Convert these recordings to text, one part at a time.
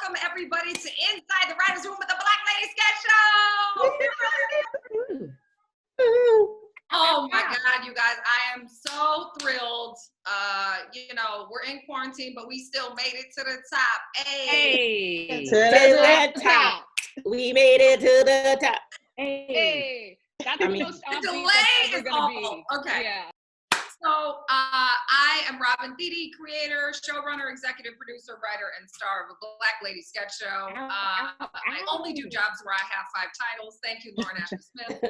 welcome everybody to Inside the Writer's Room with the Black Lady Sketch Show. Oh my God, you guys, I am so thrilled. We're in quarantine, but we still made it to the top. Hey, to the top. We made it to the top. Hey. That's the most the delay is awful. Okay. Yeah. So I am Robin Thede, creator, showrunner, executive producer, writer, and star of a Black Lady Sketch Show. I only do jobs where I have 5 titles. Thank you, Lauren Ashley Smith.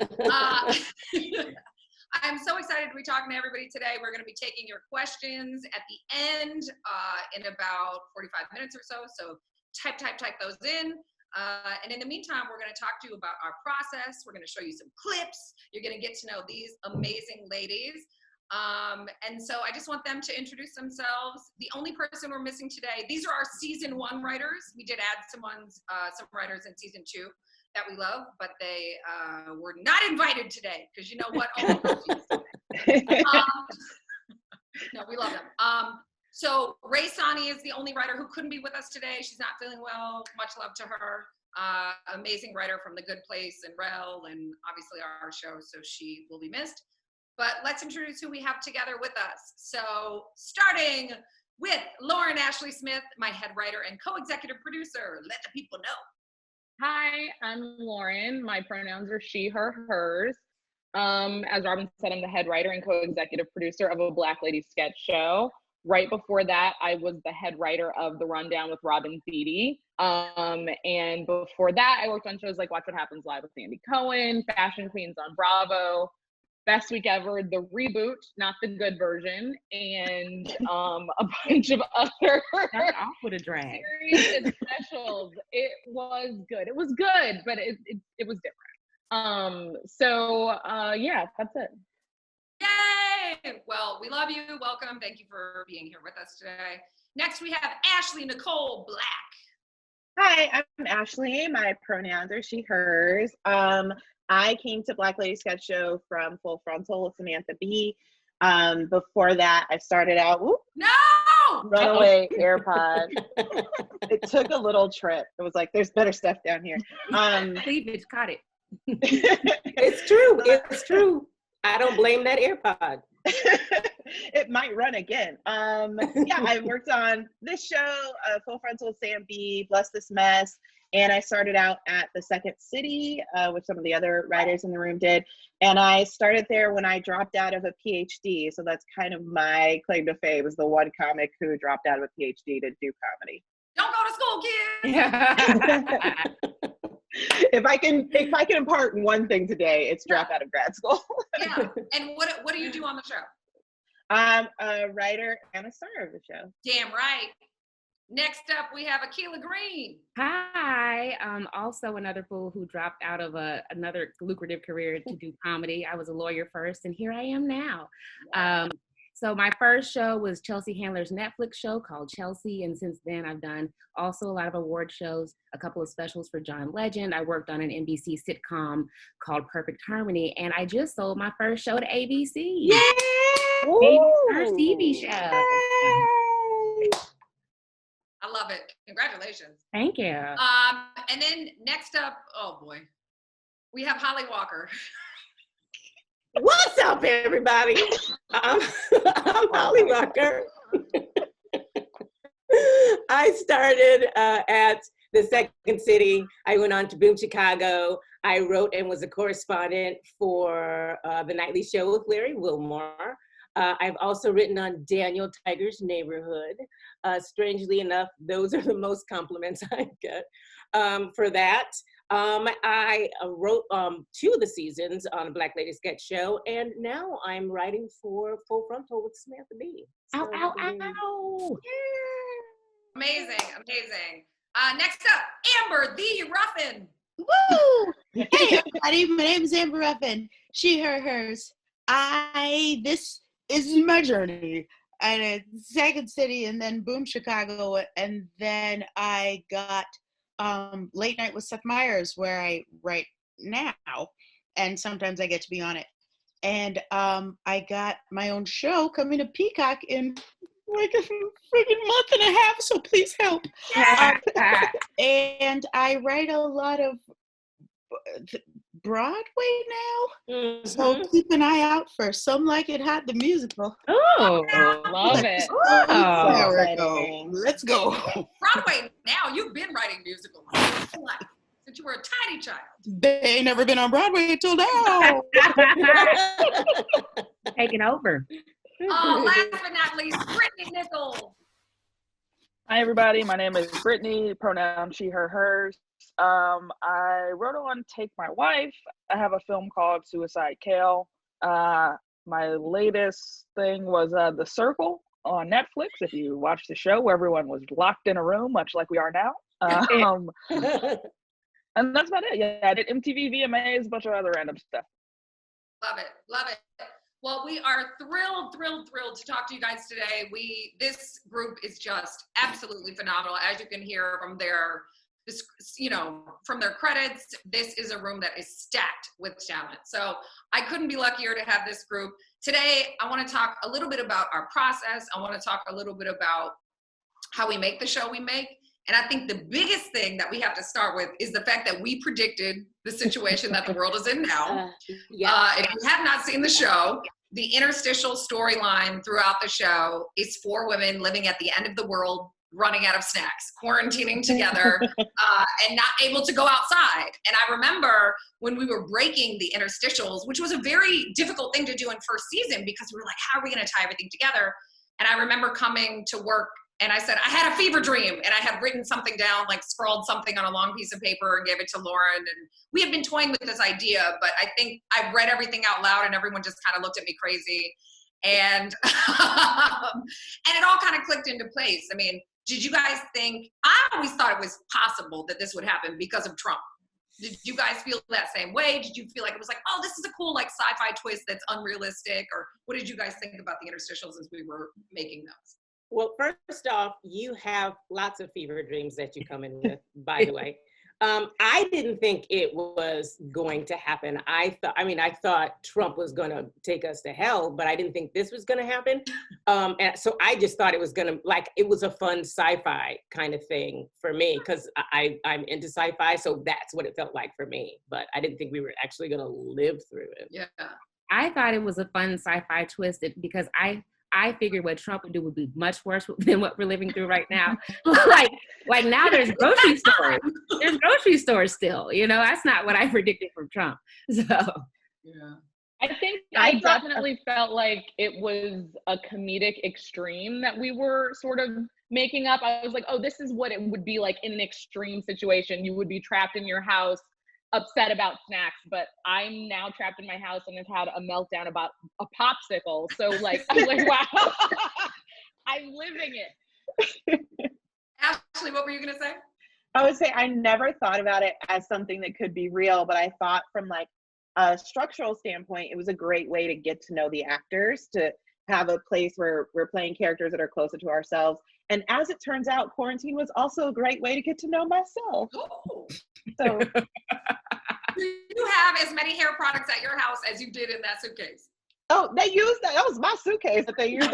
I'm so excited to be talking to everybody today. We're going to be taking your questions at the end in about 45 minutes or so. So type those in. And in the meantime, we're going to talk to you about our process. We're going to show you some clips. You're going to get to know these amazing ladies. And so I just want them to introduce themselves. The only person we're missing today, these are our season 1 writers. We did add some writers in season 2 that we love, but they were not invited today because you know what? No, we love them. So Ray Sani is the only writer who couldn't be with us today. She's not feeling well. Much love to her. Amazing writer from The Good Place and Rel, and obviously our show, so she will be missed. But let's introduce who we have together with us. So starting with Lauren Ashley Smith, my head writer and co-executive producer. Let the people know. Hi, I'm Lauren. My pronouns are she, her, hers. As Robin said, I'm the head writer and co-executive producer of a Black Lady Sketch Show. Right before that, I was the head writer of The Rundown with Robin Thede. And before that, I worked on shows like Watch What Happens Live with Sandy Cohen, Fashion Queens on Bravo, Best Week Ever, the reboot, not the good version, and a bunch of other off with a drag series and specials. It was good. It was good, but it was different. Yeah, that's it. Yay! Well, we love you. Welcome. Thank you for being here with us today. Next, we have Ashley Nicole Black. Hi, I'm Ashley. My pronouns are she, hers. I came to Black Lady Sketch Show from Full Frontal with Samantha B. Before that, I started out, runaway AirPod. It took a little trip. It was like, there's better stuff down here. Cleavage caught it. It's true. It's true. I don't blame that AirPod. It might run again. I worked on this show, Full Frontal with Sam B, Bless This Mess. And I started out at the Second City, which some of the other writers in the room did. And I started there when I dropped out of a PhD. So that's kind of my claim to fame, was the one comic who dropped out of a PhD to do comedy. Don't go to school, kids! If I can impart one thing today, it's drop out of grad school. Yeah. And what do you do on the show? I'm a writer and a star of the show. Damn right. Next up, we have Akilah Green. Hi, also another fool who dropped out of another lucrative career to do comedy. I was a lawyer first, and here I am now. So my first show was Chelsea Handler's Netflix show called Chelsea, and since then I've done also a lot of award shows, a couple of specials for John Legend. I worked on an NBC sitcom called Perfect Harmony, and I just sold my first show to ABC. Yay! ABC's first TV show. Yay! I love it. Congratulations. Thank you. And then next up, oh boy, we have Holly Walker. What's up, everybody? I'm Holly Walker. I started at the Second City. I went on to Boom Chicago. I wrote and was a correspondent for The Nightly Show with Larry Wilmore. I've also written on Daniel Tiger's Neighborhood. Strangely enough, those are the most compliments I get for that. I wrote 2 of the seasons on Black Lady Sketch Show, and now I'm writing for Full Frontal with Samantha B. So, ow. Yeah. Amazing. Next up, Amber the Ruffin. Woo! Hey everybody, my name is Amber Ruffin. She, her, hers. This is my journey. And Second City, and then Boom Chicago, and then I got Late Night with Seth Meyers, where I write now, and sometimes I get to be on it. And I got my own show coming to Peacock in like a freaking month and a half, so please help. And I write a lot of Broadway now, so keep an eye out for Some Like It Hot, the musical. Oh, love it. Oh, there we exciting. go. Let's go. Broadway now, you've been writing musicals since you were a tiny child. They ain't never been on Broadway until now. Taking over. Last but not least, Brittani Nichols. Hi, everybody. My name is Brittani, pronoun she, her, hers. I wrote on Take My Wife. I have a film called Suicide Kale. My latest thing was The Circle on Netflix. If you watch the show where everyone was locked in a room, much like we are now. And that's about it. Yeah, I did MTV, VMAs, a bunch of other random stuff. Love it, love it. Well, we are thrilled to talk to you guys today. This group is just absolutely phenomenal. As you can hear from their, from their credits, this is a room that is stacked with talent. So I couldn't be luckier to have this group. Today, I want to talk a little bit about our process. I want to talk a little bit about how we make the show we make. And I think the biggest thing that we have to start with is the fact that we predicted the situation that the world is in now. If you have not seen the show, the interstitial storyline throughout the show is 4 women living at the end of the world, running out of snacks, quarantining together, and not able to go outside. And I remember when we were breaking the interstitials, which was a very difficult thing to do in first season because we were like, how are we going to tie everything together? And I remember coming to work and I said, I had a fever dream. And I had written something down, like scrawled something on a long piece of paper and gave it to Lauren. And we had been toying with this idea, but I think I read everything out loud and everyone just kind of looked at me crazy. And, and it all kind of clicked into place. I mean, did you guys think, I always thought it was possible that this would happen because of Trump. Did you guys feel that same way? Did you feel like it was like, oh, this is a cool like sci-fi twist that's unrealistic? Or what did you guys think about the interstitials as we were making those? Well, first off, you have lots of fever dreams that you come in with, by the way. I didn't think it was going to happen. I thought Trump was going to take us to hell, but I didn't think this was going to happen. And so I just thought it was going to, it was a fun sci-fi kind of thing for me, because I'm into sci-fi, so that's what it felt like for me. But I didn't think we were actually going to live through it. Yeah. I thought it was a fun sci-fi twist because I figured what Trump would do would be much worse than what we're living through right now. like now there's grocery stores. There's grocery stores still, that's not what I predicted from Trump. So, yeah. I think I definitely felt like it was a comedic extreme that we were sort of making up. I was like, oh, this is what it would be like in an extreme situation. You would be trapped in your house, upset about snacks, but I'm now trapped in my house and have had a meltdown about a popsicle. So I'm like, wow, I'm living it. Ashley, what were you gonna say? I would say I never thought about it as something that could be real, but I thought from a structural standpoint, it was a great way to get to know the actors, to have a place where we're playing characters that are closer to ourselves. And as it turns out, quarantine was also a great way to get to know myself. Oh. So do you have as many hair products at your house as you did in that suitcase? Oh, they used that. That was my suitcase that they used.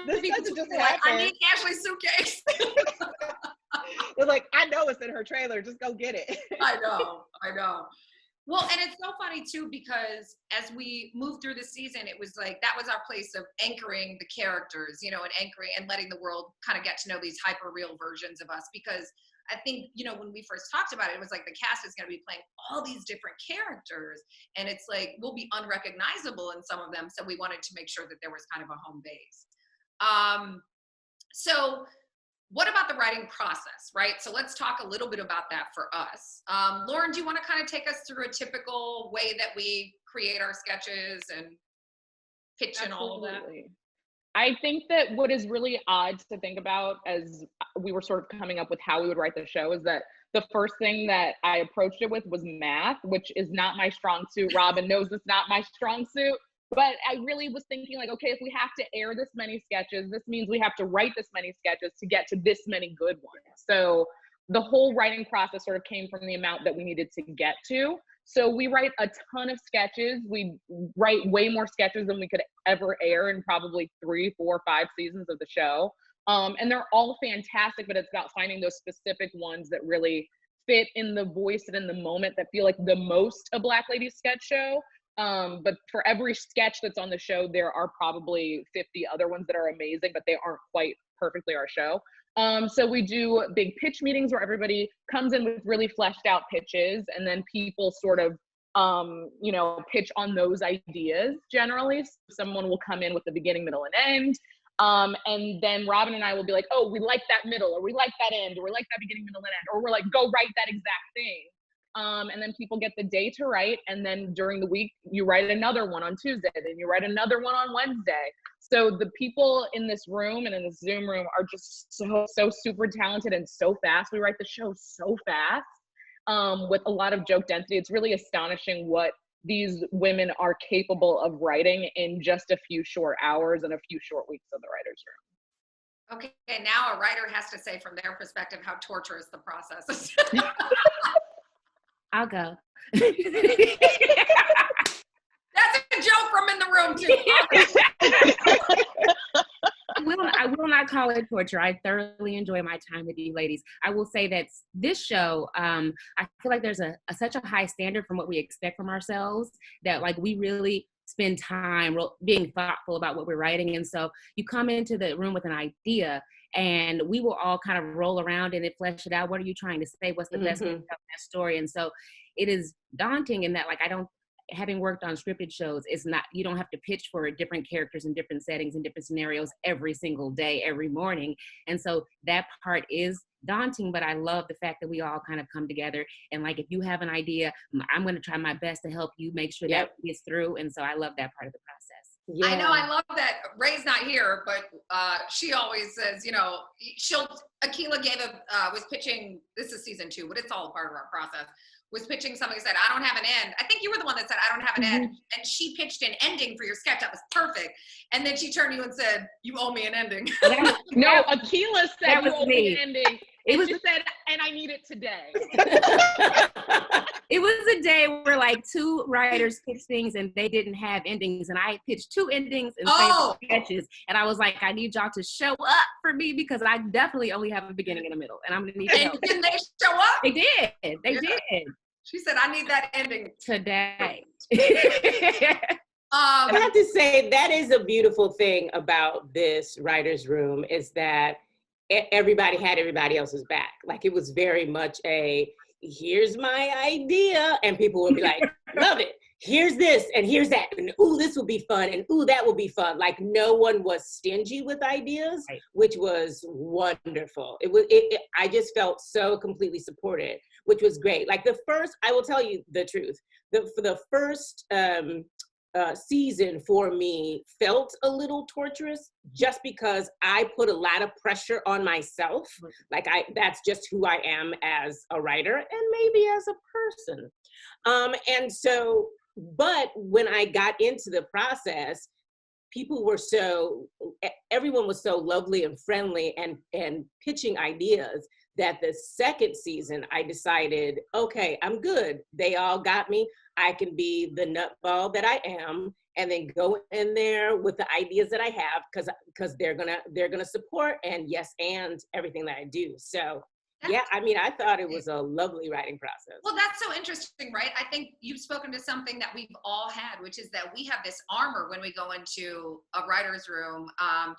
This doesn't just happen. I need Ashley's suitcase. They're like, I know it's in her trailer. Just go get it. I know. Well, and it's so funny too, because as we moved through the season, it was like, that was our place of anchoring the characters, and anchoring and letting the world kind of get to know these hyper real versions of us. Because I think, when we first talked about it, it was like the cast is going to be playing all these different characters, and it's like, we'll be unrecognizable in some of them. So we wanted to make sure that there was kind of a home base. So what about the writing process, right? So let's talk a little bit about that for us. Lauren, do you want to kind of take us through a typical way that we create our sketches and pitch and all of that? I think that what is really odd to think about as we were sort of coming up with how we would write the show is that the first thing that I approached it with was math, which is not my strong suit. Robin knows it's not my strong suit. But I really was thinking okay, if we have to air this many sketches, this means we have to write this many sketches to get to this many good ones. So the whole writing process sort of came from the amount that we needed to get to. So we write a ton of sketches. We write way more sketches than we could ever air in probably 3, 4, 5 seasons of the show. And they're all fantastic, but it's about finding those specific ones that really fit in the voice and in the moment that feel like the most a Black lady sketch show. But for every sketch that's on the show, there are probably 50 other ones that are amazing, but they aren't quite perfectly our show. So we do big pitch meetings where everybody comes in with really fleshed out pitches, and then people sort of, you know, pitch on those ideas generally. So someone will come in with the beginning, middle, and end. And then Robin and I will be like, oh, we like that middle, or we like that end, or we like that beginning, middle, and end, or we're like, go write that exact thing. And then people get the day to write, and then during the week, you write another one on Tuesday, then you write another one on Wednesday. So the people in this room and in this Zoom room are just so super talented and so fast. We write the show so fast, with a lot of joke density. It's really astonishing what these women are capable of writing in just a few short hours and a few short weeks of the writer's room. Okay, now a writer has to say from their perspective how torturous the process is. I'll go. That's a joke from in the room too. I will not call it torture. I thoroughly enjoy my time with you ladies. I will say that this show, I feel like there's such a high standard from what we expect from ourselves that like we really spend time being thoughtful about what we're writing. And so you come into the room with an idea and we will all kind of roll around and flesh it out. What are you trying to say? What's the best way to tell that story? And so it is daunting in that, like, having worked on scripted shows, you don't have to pitch for different characters in different settings and different scenarios every single day, every morning. And so that part is daunting, but I love the fact that we all kind of come together and like, if you have an idea, I'm going to try my best to help you make sure that gets through. And so I love that part of the process. Yeah. I know, I love that. Ray's not here, but she always says, you know, Akilah was pitching, this is season 2, but it's all part of our process, was pitching something, said, I don't have an end. I think you were the one that said, I don't have an end. And she pitched an ending for your sketch. That was perfect. And then she turned to you and said, you owe me an ending. No, Akilah said, you owe me an ending. She said, and I need it today. It was a day where like 2 writers pitched things and they didn't have endings. And I pitched 2 endings and sketches. And I was like, I need y'all to show up for me because I definitely only have a beginning and a middle. And I'm going to need help. Didn't they show up? They did. They did. She said, I need that ending today. I have to say, that is a beautiful thing about this writer's room is that everybody had everybody else's back. Like, it was very much here's my idea. And people would be like, love it. Here's this and here's that. And ooh, this will be fun. And ooh, that will be fun. Like, no one was stingy with ideas, which was wonderful. I just felt so completely supported, which was great. Like I will tell you the truth. For the first season for me felt a little torturous just because I put a lot of pressure on myself. Like that's just who I am as a writer and maybe as a person. And so, but when I got into the process, everyone was so lovely and friendly and pitching ideas that the second season I decided, okay, I'm good. They all got me. I can be the nutball that I am and then go in there with the ideas that I have because they're gonna support and everything that I do. So yeah, I mean, I thought it was a lovely writing process. Well, that's so interesting, right? I think you've spoken to something that we've all had, which is that we have this armor when we go into a writer's room,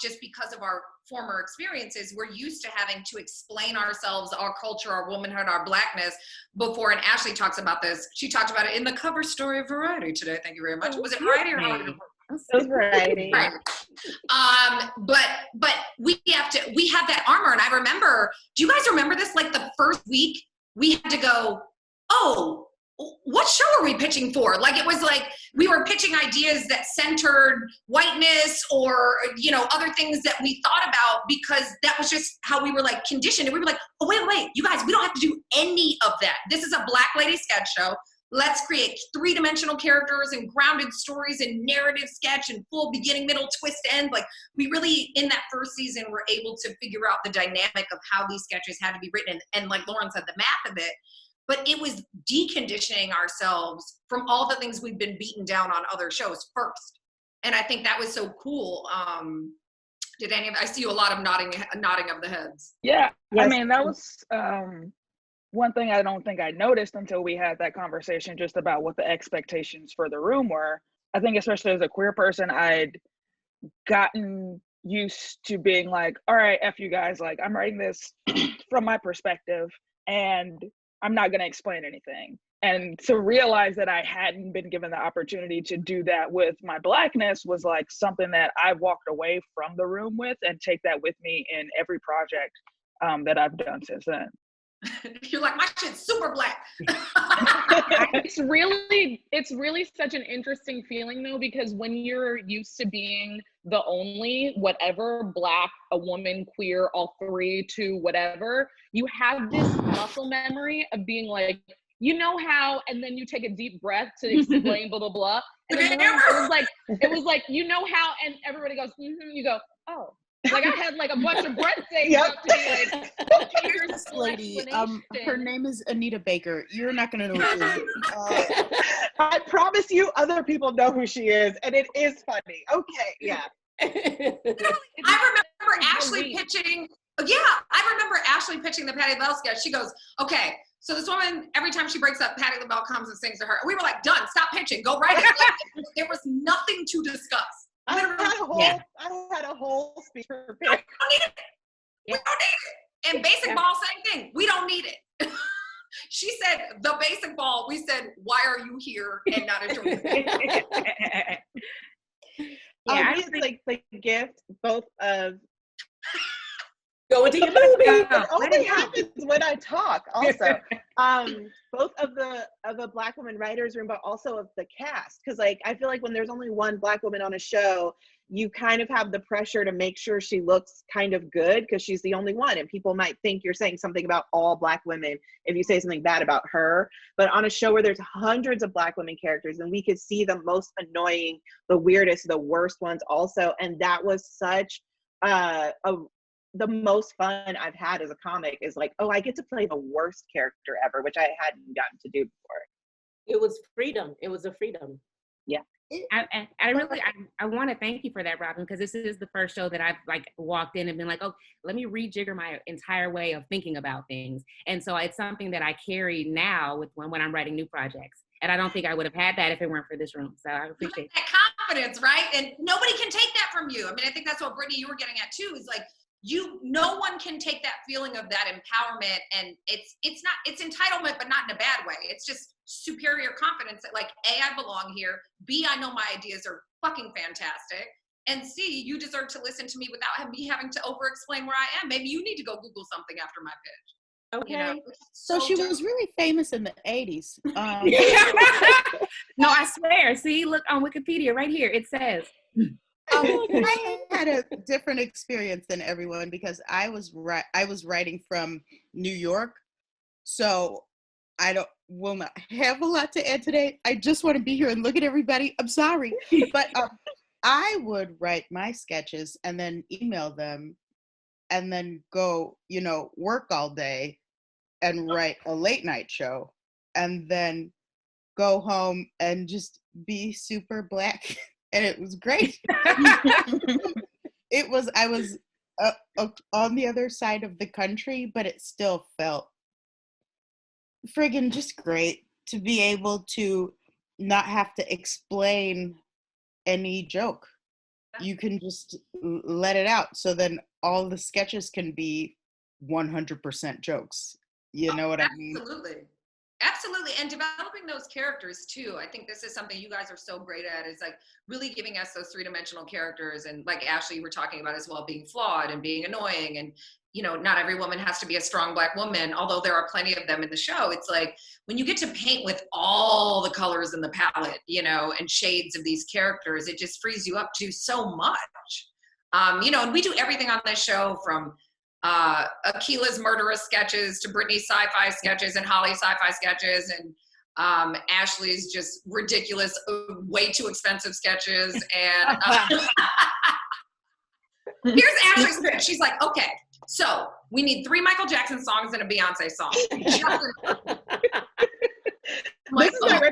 just because of our former experiences. We're used to having to explain ourselves, our culture, our womanhood, our Blackness before. And Ashley talks about this. She talked about it in the cover story of Variety today. Thank you very much. Was it Variety or Variety? It was Variety. Right. But we have that armor. And I remember, do you guys remember this? Like the first week we had to go, oh, what show are we pitching for? Like, it was like we were pitching ideas that centered whiteness or, you know, other things that we thought about because that was just how we were like conditioned. And we were like, oh, wait, you guys, we don't have to do any of that. This is a Black lady sketch show. Let's create 3-dimensional characters and grounded stories and narrative sketch and full beginning, middle, twist, end. Like, we really, in that first season, were able to figure out the dynamic of how these sketches had to be written. And like Lauren said, the math of it. but it was deconditioning ourselves from all the things we've been beaten down on other shows first. And I think that was so cool. Did any of, I see you a lot of nodding of the heads. Yeah, Yes. I mean, that was one thing I don't think I noticed until we had that conversation just about what the expectations for the room were. I think especially as a queer person, I'd gotten used to being like, all right, F you guys, like I'm writing this from my perspective and I'm not gonna explain anything. And to realize that I hadn't been given the opportunity to do that with my Blackness was like something that I walked away from the room with and take that with me in every project that I've done since then. You're like, my shit's super Black. It's really such an interesting feeling though, because when you're used to being the only whatever, Black, a woman, queer, all three, two, whatever, you have this muscle memory of being like, you know how, and then you take a deep breath to explain blah blah blah. And then it was like, you know how, and everybody goes, you go, oh. Like I had like a bunch of breath things up to be like, okay, here's This lady, her name is Anita Baker. You're not gonna know who she is. I promise you, other people know who she is, and it is funny. Okay, yeah. I remember Ashley pitching. Yeah, I remember Ashley pitching the Patti LaBelle sketch. She goes, "Okay, so this woman, every time she breaks up, Patti LaBelle comes and sings to her." We were like, "Done. Stop pitching. Go write it." Like, there was nothing to discuss. I had a whole speech prepared. We don't need it. We don't need it. And Basic Ball, same thing. We don't need it. She said the Basic Ball. We said, why are you here and not enjoying it? Yeah, it's like the gift both of Go into your movie. it only happens when I talk also. Both of the Black woman writers room, but also of the cast. Cause like, I feel like when there's only one Black woman on a show, you kind of have the pressure to make sure she looks kind of good because she's the only one. And people might think you're saying something about all Black women if you say something bad about her. But on a show where there's hundreds of Black women characters and we could see the most annoying, the weirdest, the worst ones also. And that was such the most fun I've had as a comic is like, oh, I get to play the worst character ever, which I hadn't gotten to do before. It was freedom. It was a freedom. Yeah. I want to thank you for that, Robin, because this is the first show that I've like walked in and been like, oh, let me rejigger my entire way of thinking about things. And so it's something that I carry now with when I'm writing new projects. And I don't think I would have had that if it weren't for this room. So I appreciate that confidence, right? And nobody can take that from you. I mean, I think that's what Brittani, you were getting at too, is like, no one can take that feeling of that empowerment, and it's entitlement, but not in a bad way. It's just superior confidence that like, A, I belong here, B, I know my ideas are fucking fantastic, and C, you deserve to listen to me without me having to over explain where I am. Maybe you need to go Google something after my pitch. Okay. You know? So she was really famous in the 80s. No, I swear. See, look on Wikipedia right here. It says. I had a different experience than everyone because I was writing from New York, so I will not have a lot to add today. I just want to be here and look at everybody. I'm sorry, but I would write my sketches and then email them, and then go, work all day and write a late night show, and then go home and just be super Black. And it was great. I was on the other side of the country, but it still felt friggin' just great to be able to not have to explain any joke. You can just let it out. So then all the sketches can be 100% jokes. You know what I mean? Absolutely. And developing those characters too. I think this is something you guys are so great at, is like really giving us those three-dimensional characters. And like Ashley, you were talking about as well, being flawed and being annoying. And, not every woman has to be a strong Black woman, although there are plenty of them in the show. It's like when you get to paint with all the colors in the palette, and shades of these characters, it just frees you up to so much. And we do everything on this show from Akilah's murderous sketches to Brittani's sci-fi sketches and Holly's sci-fi sketches and Ashley's just ridiculous, way too expensive sketches. And here's Ashley's pitch. She's like, okay, so we need 3 Michael Jackson songs and a Beyonce song.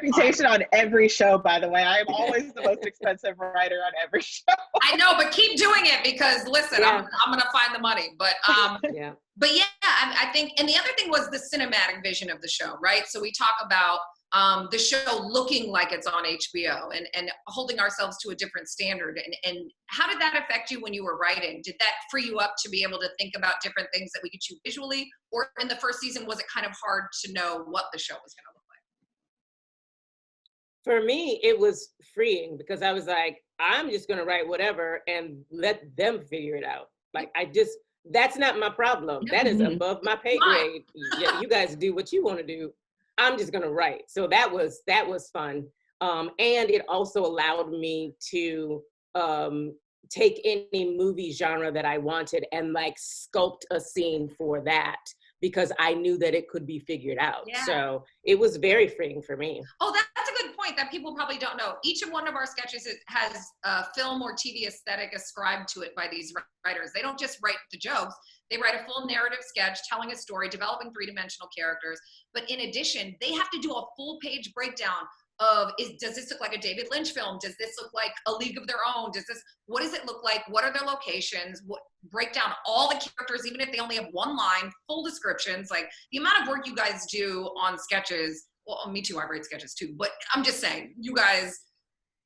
reputation on every show, by the way. I am always the most expensive writer on every show. I know, but keep doing it because listen, I'm gonna find the money. But Yeah. But yeah, I think, and the other thing was the cinematic vision of the show, right? So we talk about the show looking like it's on HBO and holding ourselves to a different standard. And how did that affect you when you were writing? Did that free you up to be able to think about different things that we could shoot visually? Or in the first season, was it kind of hard to know what the show was going to look like? For me, it was freeing because I was like, I'm just going to write whatever and let them figure it out. Like, that's not my problem. That is above my pay grade. Yeah, you guys do what you want to do. I'm just going to write. So that was fun. And it also allowed me to take any movie genre that I wanted and like sculpt a scene for that, because I knew that it could be figured out. Yeah. So it was very freeing for me. Oh, that's a good point that people probably don't know. Each of one of our sketches has a film or TV aesthetic ascribed to it by these writers. They don't just write the jokes. They write a full narrative sketch, telling a story, developing three-dimensional characters. But in addition, they have to do a full page breakdown of, does this look like a David Lynch film? Does this look like A League of Their Own? What does it look like? What are their locations? Break down all the characters, even if they only have one line, full descriptions. Like the amount of work you guys do on sketches. Well, me too, I write sketches too, but I'm just saying, you guys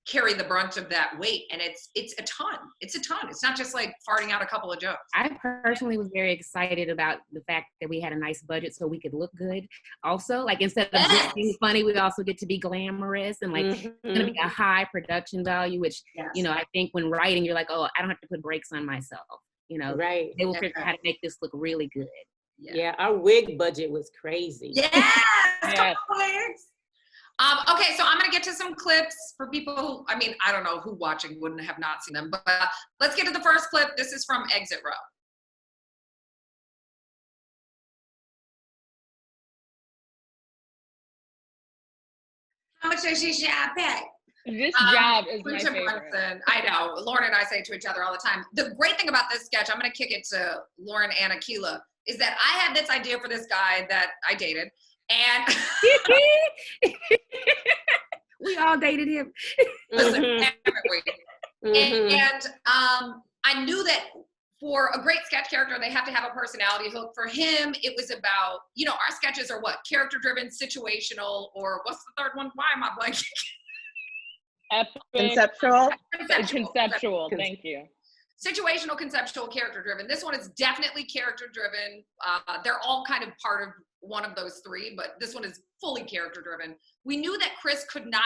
carry the brunt of that weight, and it's a ton. It's not just like farting out a couple of jokes. I personally was very excited about the fact that we had a nice budget so we could look good. Also, like instead of just being funny, we also get to be glamorous and like it's gonna be a high production value, which you know, I think when writing, you're like, oh, I don't have to put brakes on myself. You know, right? They will figure out how to make this look really good. Yeah, our wig budget was crazy. Yes. Wigs. Okay, so I'm gonna get to some clips for people who, I mean, I don't know who watching wouldn't have not seen them, but let's get to the first clip. This is from Exit Row. How much does she pay? This job is my favorite. I know. Lauren and I say it to each other all the time. The great thing about this sketch, I'm going to kick it to Lauren and Akilah, is that I had this idea for this guy that I dated. And we all dated him. Listen, and I knew that for a great sketch character, they have to have a personality hook. For him, it was about, you know, our sketches are what? Character-driven, situational, or what's the third one? Why am I blanking? Conceptual. Conceptual. Thank you. Situational, conceptual, character-driven. This one is definitely character-driven. They're all kind of part of one of those three, but this one is fully character-driven. We knew that Chris could not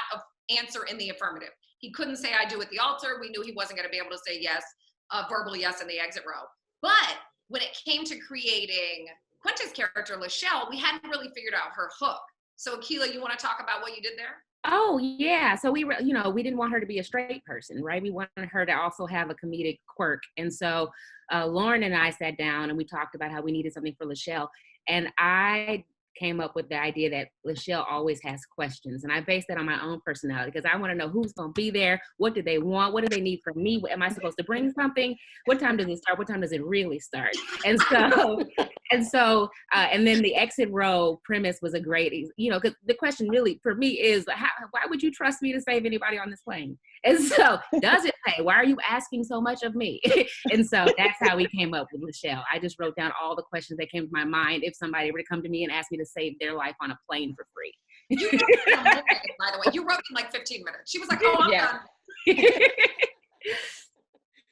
answer in the affirmative. He couldn't say I do at the altar. We knew he wasn't going to be able to say yes, verbal yes in the exit row. But when it came to creating Quinta's character, Lachelle, we hadn't really figured out her hook. So Akilah, you want to talk about what you did there? Oh yeah, so we didn't want her to be a straight person, right? We wanted her to also have a comedic quirk. And so Lauren and I sat down and we talked about how we needed something for Lachelle. And I came up with the idea that Lachelle always has questions. And I based that on my own personality because I want to know who's going to be there. What do they want? What do they need from me? Am I supposed to bring something? What time does it start? What time does it really start? And then the exit row premise was a great, because the question really for me is, why would you trust me to save anybody on this plane? And so, does it pay? Why are you asking so much of me? And so that's how we came up with Lachelle. I just wrote down all the questions that came to my mind if somebody were to come to me and ask me to save their life on a plane for free. You wrote it in a moment, by the way. You wrote in like 15 minutes. She was like, oh, I'm done.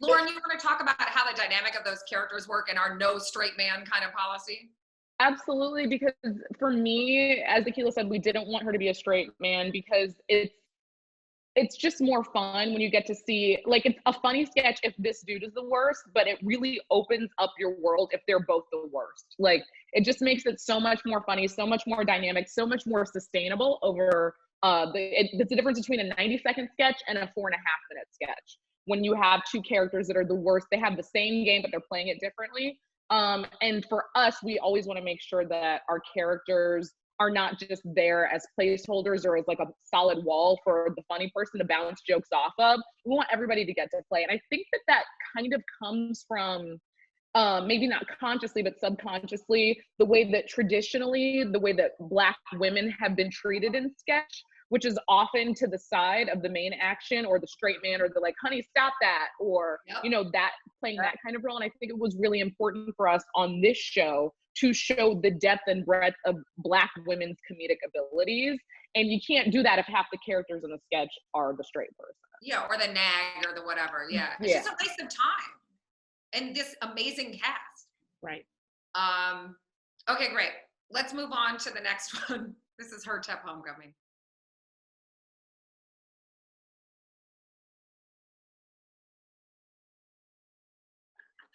Lauren, you want to talk about how the dynamic of those characters work in our no straight man kind of policy? Absolutely, because for me, as Akilah said, we didn't want her to be a straight man because it's just more fun when you get to see, like, it's a funny sketch if this dude is the worst, but it really opens up your world if they're both the worst. Like, it just makes it so much more funny, so much more dynamic, so much more sustainable over, it's the difference between a 90-second sketch and a 4.5-minute sketch. When you have two characters that are the worst, they have the same game, but they're playing it differently. And for us, we always want to make sure that our characters are not just there as placeholders or as like a solid wall for the funny person to bounce jokes off of. We want everybody to get to play. And I think that kind of comes from, maybe not consciously, but subconsciously, the way that traditionally, the way that Black women have been treated in sketch, which is often to the side of the main action or the straight man or the like, honey, stop that, or, you know, that playing that kind of role. And I think it was really important for us on this show to show the depth and breadth of Black women's comedic abilities. And you can't do that if half the characters in the sketch are the straight person. Yeah, or the nag or the whatever. Yeah. It's just a waste of time. And this amazing cast. Right. Okay, great. Let's move on to the next one. This is Her Tep Homecoming.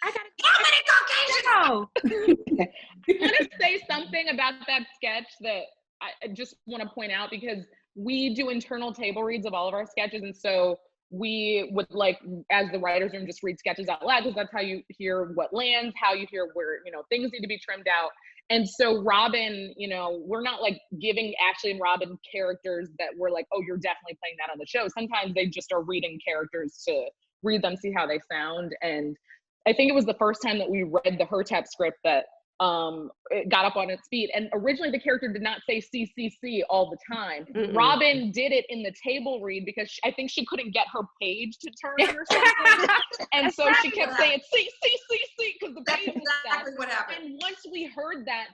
I gotta How many Caucasians? go. I want to say something about that sketch that I just want to point out, because we do internal table reads of all of our sketches. And so we would, like, as the writer's room, just read sketches out loud, because that's how you hear what lands, how you hear where, you know, things need to be trimmed out. And so Robin, you know, we're not like giving Ashley and Robin characters that we're like, oh, you're definitely playing that on the show. Sometimes they just are reading characters to read them, see how they sound. And I think it was the first time that we read the Her Tep script that it got up on its feet. And originally the character did not say CCC all the time. Mm-mm. Robin did it in the table read because I think she couldn't get her page to turn or something. And so she kept saying C because the page was exactly what happened. And once we heard that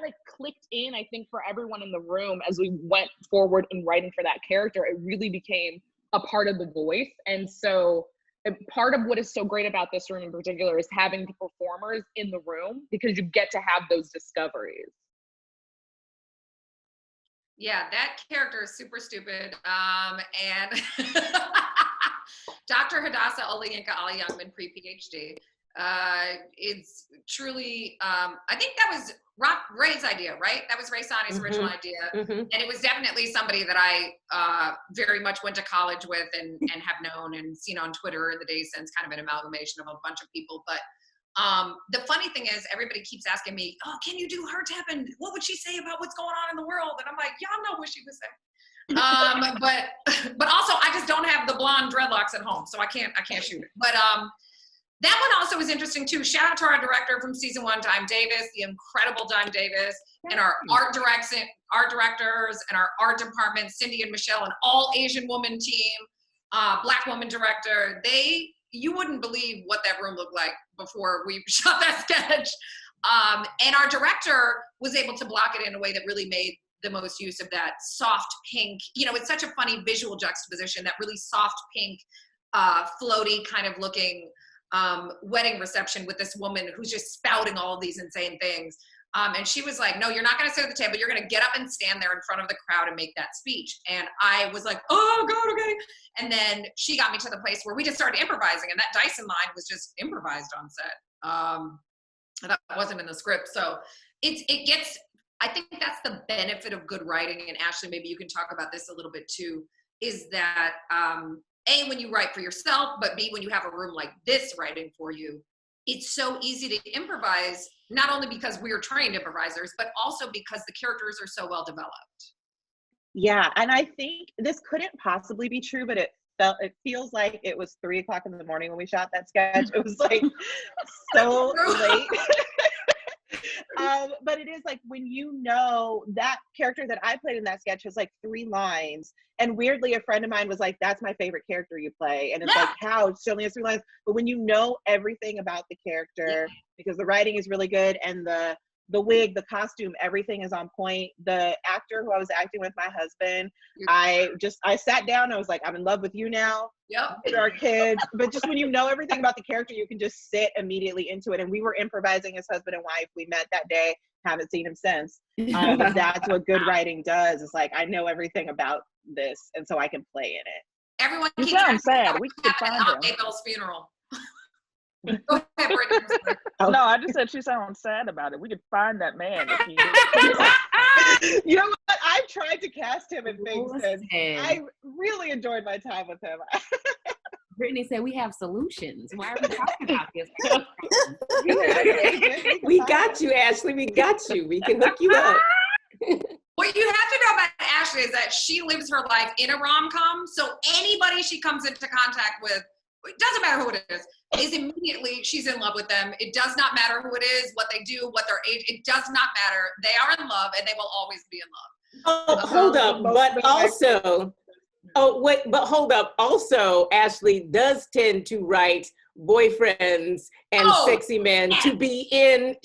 like clicked in, I think, for everyone in the room as we went forward in writing for that character. It really became a part of the voice. And so part of what is so great about this room in particular is having the performers in the room, because you get to have those discoveries. Yeah, that character is super stupid. And Dr. Hadassah Olayinka Ali Youngman, pre-PhD, is truly, I think that was Ray's idea, right? That was Ray Sani's original idea. And it was definitely somebody that I very much went to college with and have known and seen on Twitter in the days since, kind of an amalgamation of a bunch of people. But the funny thing is, everybody keeps asking me, oh, can you do Her Tep? And what would she say about what's going on in the world? And I'm like, y'all know what she would say. But also I just don't have the blonde dreadlocks at home, so I can't shoot it. But that one also is interesting too. Shout out to our director from season 1, Dime Davis, the incredible Dime Davis, and our art directors and our art department, Cindy and Michelle, an all Asian woman team, Black woman director. You wouldn't believe what that room looked like before we shot that sketch. And our director was able to block it in a way that really made the most use of that soft pink. You know, it's such a funny visual juxtaposition, that really soft pink, floaty kind of looking wedding reception with this woman who's just spouting all of these insane things. And she was like, no, you're not going to sit at the table. You're going to get up and stand there in front of the crowd and make that speech. And I was like, oh God, okay. And then she got me to the place where we just started improvising, and that Dyson line was just improvised on set. That wasn't in the script. So it gets, I think that's the benefit of good writing. And Ashley, maybe you can talk about this a little bit too, is that A, when you write for yourself, but B, when you have a room like this writing for you, it's so easy to improvise, not only because we are trained improvisers, but also because the characters are so well developed. Yeah, and I think this couldn't possibly be true, but it feels like it was 3:00 in the morning when we shot that sketch. It was like so late. But it is like, when you know that character that I played in that sketch has like 3 lines, and weirdly a friend of mine was like, that's my favorite character you play, and it's like, how she only has 3 lines. But when you know everything about the character, because the writing is really good, and the wig, the costume, everything is on point. The actor who I was acting with, my husband, I sat down, I was like, I'm in love with you now. With our kids. But just when you know everything about the character, you can just sit immediately into it. And we were improvising as husband and wife. We met that day, haven't seen him since. But that's what good writing does. It's like, I know everything about this, and so I can play in it. Everyone You keeps sound sad. We could find him. Abel's funeral. Go ahead, Brittany. No, I just said she sounds sad about it. We could find that man if he You know what? I've tried to cast him in things, and I really enjoyed my time with him. Brittany said, we have solutions. Why are we talking about this? We got you, Ashley. We got you. We can hook you up. What you have to know about Ashley is that she lives her life in a rom-com. So anybody she comes into contact with, it doesn't matter who it is, is immediately she's in love with them. It does not matter who it is, what they do, what their age. It does not matter. They are in love, and they will always be in love. Oh, hold up, but also, but hold up. Also, Ashley does tend to write boyfriends and sexy men to be in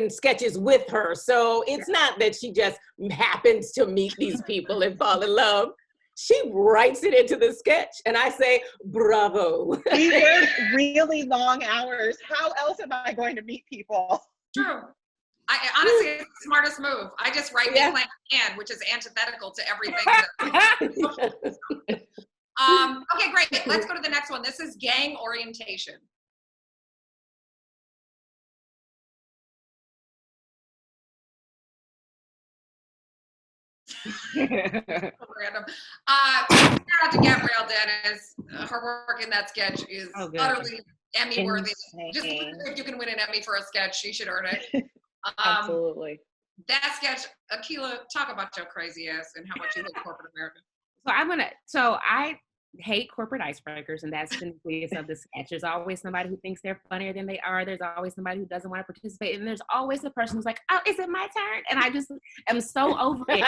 sketches with her. So it's not that she just happens to meet these people and fall in love. She writes it into the sketch, and I say, bravo. We work really long hours. How else am I going to meet people? True. I honestly, it's the smartest move. I just write me playing and, which is antithetical to everything. Okay, great. Let's go to the next one. This is gang orientation. Random. Shout out to Gabrielle Dennis. Her work in that sketch is utterly Emmy worthy. Just if you can win an Emmy for a sketch, she should earn it. Absolutely. That sketch, Akilah, talk about your crazy ass and how much you hate corporate America. So I hate corporate icebreakers, and that's the nucleus of the sketch. There's always somebody who thinks they're funnier than they are. There's always somebody who doesn't want to participate, and there's always the person who's like, oh, is it my turn? And I just am so over it.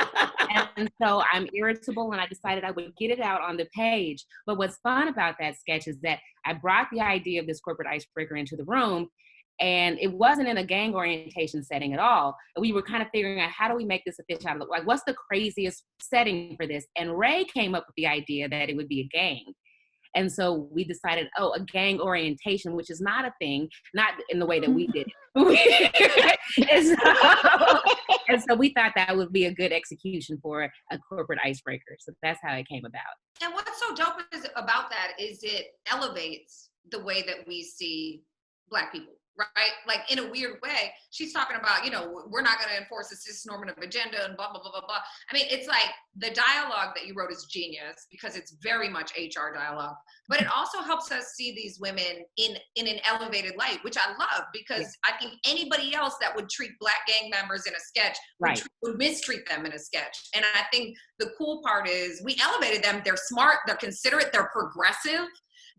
And so I'm irritable, and I decided I would get it out on the page. But what's fun about that sketch is that I brought the idea of this corporate icebreaker into the room, and it wasn't in a gang orientation setting at all. We were kind of figuring out, how do we make this a fish out of, like, what's the craziest setting for this? And Ray came up with the idea that it would be a gang. And so we decided, a gang orientation, which is not a thing, not in the way that we did it. and so we thought that would be a good execution for a corporate icebreaker. So that's how it came about. And what's so dope about that is it elevates the way that we see Black people. Right? Like, in a weird way, she's talking about, we're not going to enforce a cisnormative agenda and blah, blah, blah, blah, blah. I mean, it's like the dialogue that you wrote is genius because it's very much HR dialogue, but it also helps us see these women in an elevated light, which I love because I think anybody else that would treat Black gang members in a sketch would mistreat them in a sketch. And I think the cool part is we elevated them. They're smart, they're considerate, they're progressive,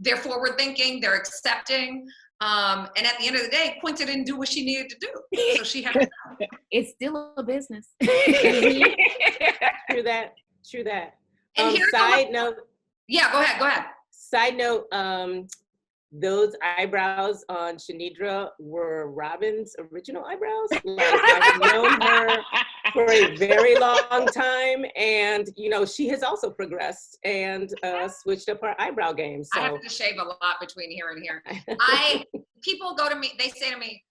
they're forward thinking, they're accepting. And at the end of the day, Quinta didn't do what she needed to do. So she had to go. It's still a business. True that. And side note. Yeah, go ahead. Side note, those eyebrows on Shanidra were Robin's original eyebrows. Like, I've known her for a very long time, and she has also progressed and switched up her eyebrow game. So I have to shave a lot between here and here. People go to me, they say to me,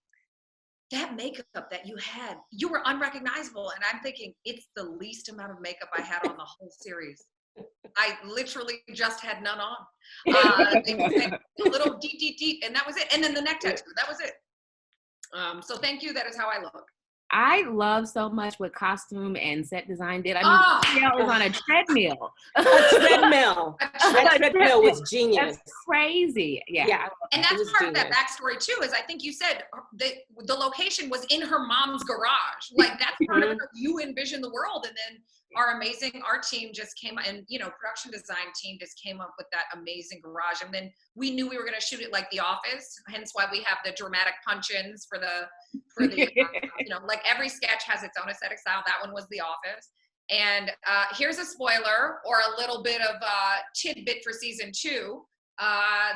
that makeup that you had, you were unrecognizable. And I'm thinking, it's the least amount of makeup I had on the whole series. I literally just had none on. A little deep, and that was it. And then the neck tattoo, that was it. So thank you. That is how I look. I love so much what costume and set design did. I mean, it was on a treadmill. That treadmill was genius. That's crazy. Yeah. And that's part of that backstory too, is I think you said the location was in her mom's garage. Like, that's part of how you envision the world. And then our amazing art team just came, and production design team just came up with that amazing garage. And then we knew we were going to shoot it like The Office, hence why we have the dramatic punch-ins for the like every sketch has its own aesthetic style. That one was The Office. And here's a spoiler or a little bit of tidbit for season 2.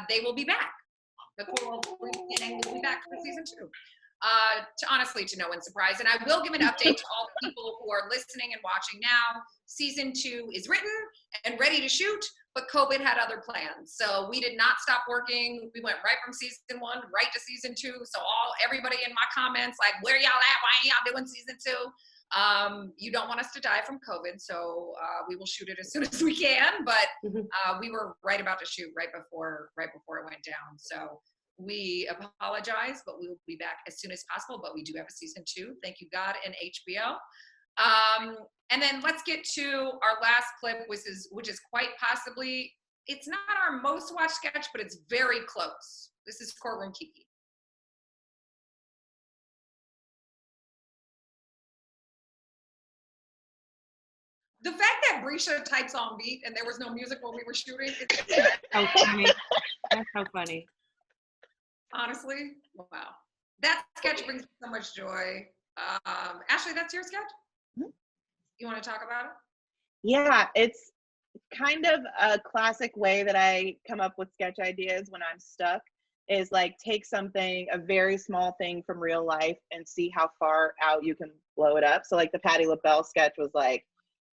They will be back. Nicole will be back for season 2. To no one's surprise. And I will give an update to all the people who are listening and watching now. Season 2 is written and ready to shoot, but COVID had other plans. So we did not stop working. We went right from season 1 right to season 2. So everybody in my comments, like, where y'all at? Why ain't y'all doing season 2? You don't want us to die from COVID, so we will shoot it as soon as we can. But we were right about to shoot right before it went down. So we apologize, but we will be back as soon as possible. But we do have a season 2. Thank you, God and HBO. And then let's get to our last clip, which is quite possibly, it's not our most watched sketch, but it's very close. This is Courtroom Kiki. The fact that Brisha types on beat and there was no music while we were shooting. So funny. That's so funny. Honestly, wow. That sketch brings me so much joy. Ashley, that's your sketch? Mhm. You want to talk about it? Yeah, it's kind of a classic way that I come up with sketch ideas when I'm stuck, is like take something, a very small thing from real life, and see how far out you can blow it up. So like the Patti LaBelle sketch was like,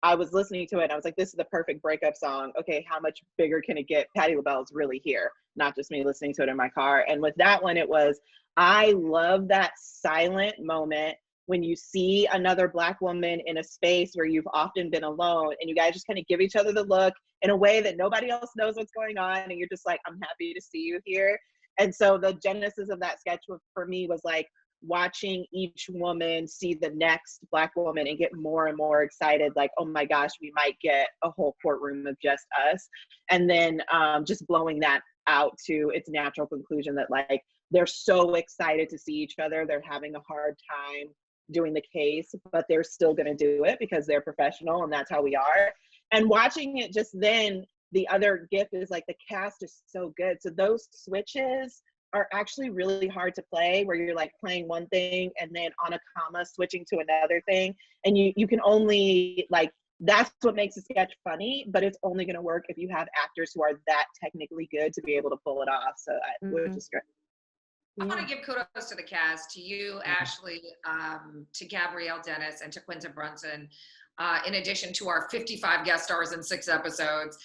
I was listening to it and I was like, this is the perfect breakup song. Okay, how much bigger can it get? Patti LaBelle's really here, not just me listening to it in my car. And with that one, it was, I love that silent moment when you see another Black woman in a space where you've often been alone, and you guys just kind of give each other the look in a way that nobody else knows what's going on, and you're just like, I'm happy to see you here. And so the genesis of that sketch for me was like watching each woman see the next Black woman and get more and more excited, like, oh my gosh, we might get a whole courtroom of just us. And then just blowing that out to its natural conclusion that like, they're so excited to see each other. They're having a hard time doing the case, but they're still going to do it because they're professional, and that's how we are. And watching it just then, the other gift is like the cast is so good. So those switches are actually really hard to play, where you're like playing one thing and then on a comma switching to another thing. And you can only like, that's what makes a sketch funny, but it's only going to work if you have actors who are that technically good to be able to pull it off. So which is great. I want to give kudos to the cast, to you, Ashley, to Gabrielle Dennis, and to Quinta Brunson, in addition to our 55 guest stars in 6 episodes.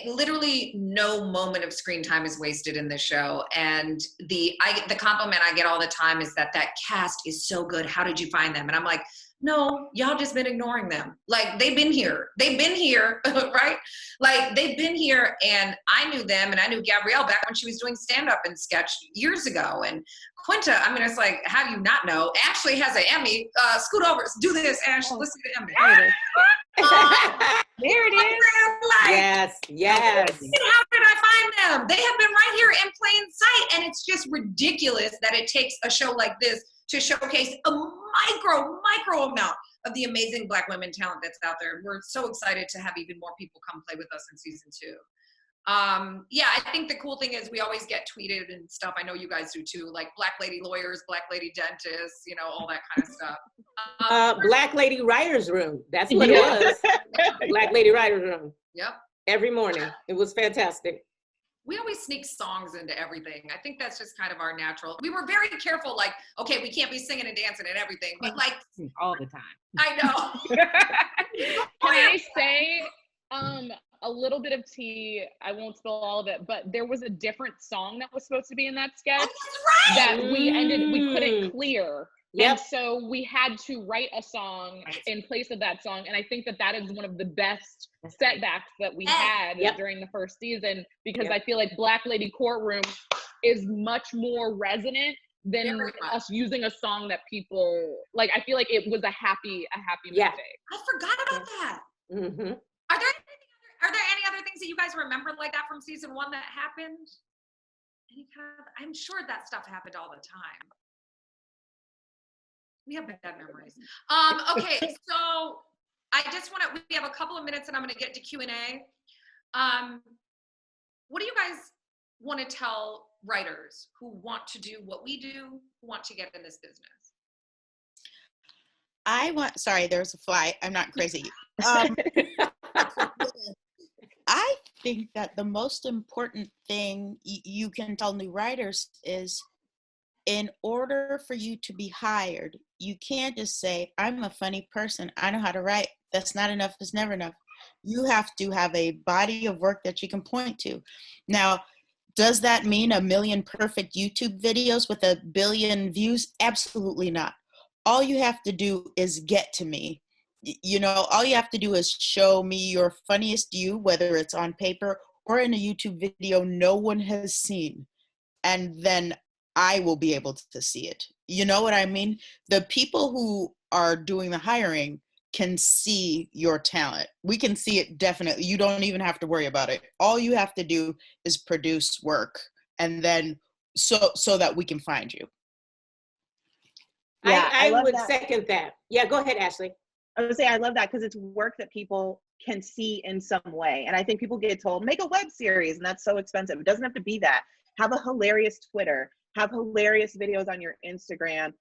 Literally no moment of screen time is wasted in this show. And the compliment I get all the time is that cast is so good. How did you find them? And I'm like, no, y'all just been ignoring them. Like, they've been here, right? Like, they've been here, and I knew them, and I knew Gabrielle back when she was doing stand-up and sketch years ago. And Quinta, I mean, it's like, how do you not know? Ashley has an Emmy. Scoot over, do this, Ashley. Let's see the Emmy. There it is. Yes, yes. How did I find them? They have been right here in plain sight, and it's just ridiculous that it takes a show like this to showcase a micro amount of the amazing Black women talent that's out there. We're so excited to have even more people come play with us in season 2. Yeah, I think the cool thing is we always get tweeted and stuff. I know you guys do too, like Black lady lawyers, Black lady dentists, you know, all that kind of stuff. Black lady writer's room. That's what it was. Black lady writer's room. Yep. Every morning. It was fantastic. We always sneak songs into everything. I think that's just kind of our natural. We were very careful, like, okay, we can't be singing and dancing and everything, but like all the time. I know. Can I say a little bit of tea? I won't spill all of it, but there was a different song that was supposed to be in that sketch. Oh, that's right. That we couldn't clear. Yep. And so we had to write a song in place of that song. And I think that is one of the best setbacks that we had during the first season, because I feel like Black Lady Courtroom is much more resonant than us using a song that people like. I feel like it was a happy mistake. I forgot about that. Mm-hmm. Are there any other things that you guys remember like that from season 1 that happened? I'm sure that stuff happened all the time. We have bad memories. Okay, so I just want to, we have a couple of minutes and I'm going to get to Q&A. What do you guys want to tell writers who want to do what we do, who want to get in this business? Sorry, there's a fly. I'm not crazy. I think that the most important thing you can tell new writers is, in order for you to be hired, you can't just say, I'm a funny person, I know how to write. That's not enough. It's never enough. You have to have a body of work that you can point to. Now, does that mean 1 million perfect YouTube videos with 1 billion views? Absolutely not. All you have to do is get to me. You know, all you have to do is show me your funniest you, whether it's on paper or in a YouTube video no one has seen. And then I will be able to see it. You know what I mean? The people who are doing the hiring can see your talent. We can see it definitely. You don't even have to worry about it. All you have to do is produce work, and then so that we can find you. Yeah, I would second that. Yeah, go ahead, Ashley. I would say I love that because it's work that people can see in some way. And I think people get told, make a web series, and that's so expensive. It doesn't have to be that. have a hilarious Twitter, have hilarious videos on your Instagram,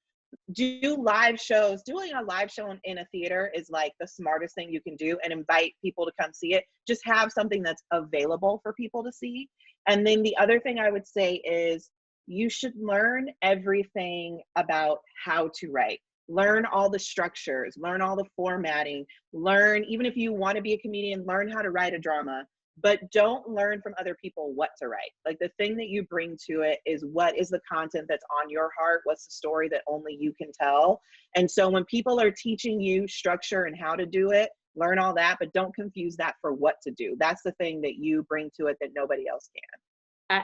do live shows. Doing a live show in a theater is like the smartest thing you can do, and invite people to come see it. Just have something that's available for people to see. And then the other thing I would say is you should learn everything about how to write. Learn all the structures, learn all the formatting, learn, even if you want to be a comedian, learn how to write a drama, but don't learn from other people what to write. Like, the thing that you bring to it is what is the content that's on your heart? What's the story that only you can tell? And so when people are teaching you structure and how to do it, learn all that, but don't confuse that for what to do. That's the thing that you bring to it that nobody else can.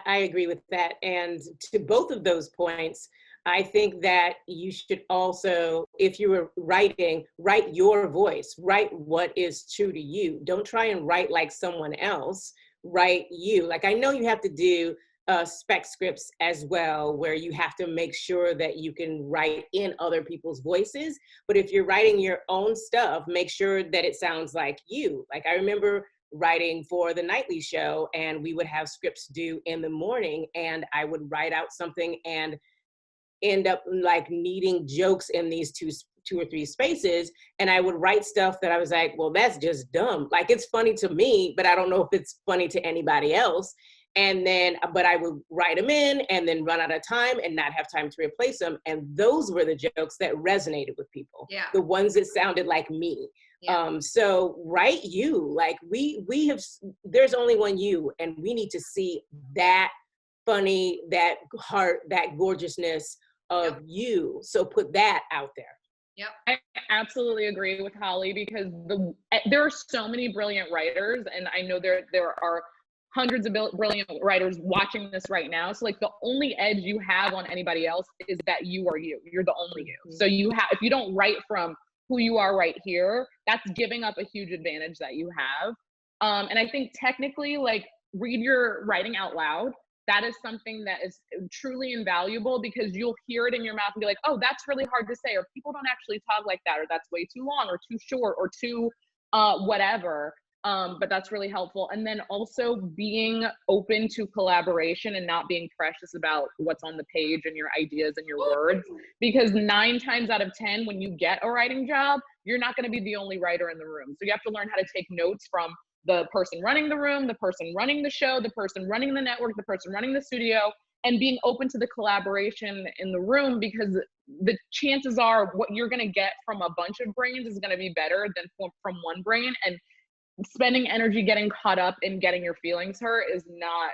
I agree with that. And to both of those points, I think that you should also, if you were writing, write your voice, write what is true to you. Don't try and write like someone else, write you. Like, I know you have to do spec scripts as well, where you have to make sure that you can write in other people's voices. But if you're writing your own stuff, make sure that it sounds like you. Like, I remember writing for the nightly show, and we would have scripts due in the morning, and I would write out something and end up like needing jokes in these two or three spaces. And I would write stuff that I was like, well, that's just dumb. Like, it's funny to me, but I don't know if it's funny to anybody else. And then, but I would write them in and then run out of time and not have time to replace them. And those were the jokes that resonated with people. Yeah. The ones that sounded like me. Yeah. So write you. Like, we have, there's only one you, and we need to see that funny, that heart, that gorgeousness of you. So put that out there. Yep. I absolutely agree with Holly, because there are so many brilliant writers, and I know there are hundreds of brilliant writers watching this right now. So like, the only edge you have on anybody else is that you are you. You're the only you. So you have, if you don't write from who you are right here, that's giving up a huge advantage that you have. And I think technically, like, read your writing out loud. That is something that is truly invaluable, because you'll hear it in your mouth and be like, oh, that's really hard to say, or people don't actually talk like that, or that's way too long or too short or too whatever. But that's really helpful. And then also being open to collaboration and not being precious about what's on the page and your ideas and your words, because 9 times out of 10, when you get a writing job, you're not going to be the only writer in the room. So you have to learn how to take notes from the person running the room, the person running the show, the person running the network, the person running the studio, and being open to the collaboration in the room, because the chances are what you're going to get from a bunch of brains is going to be better than from one brain. And spending energy getting caught up in getting your feelings hurt is not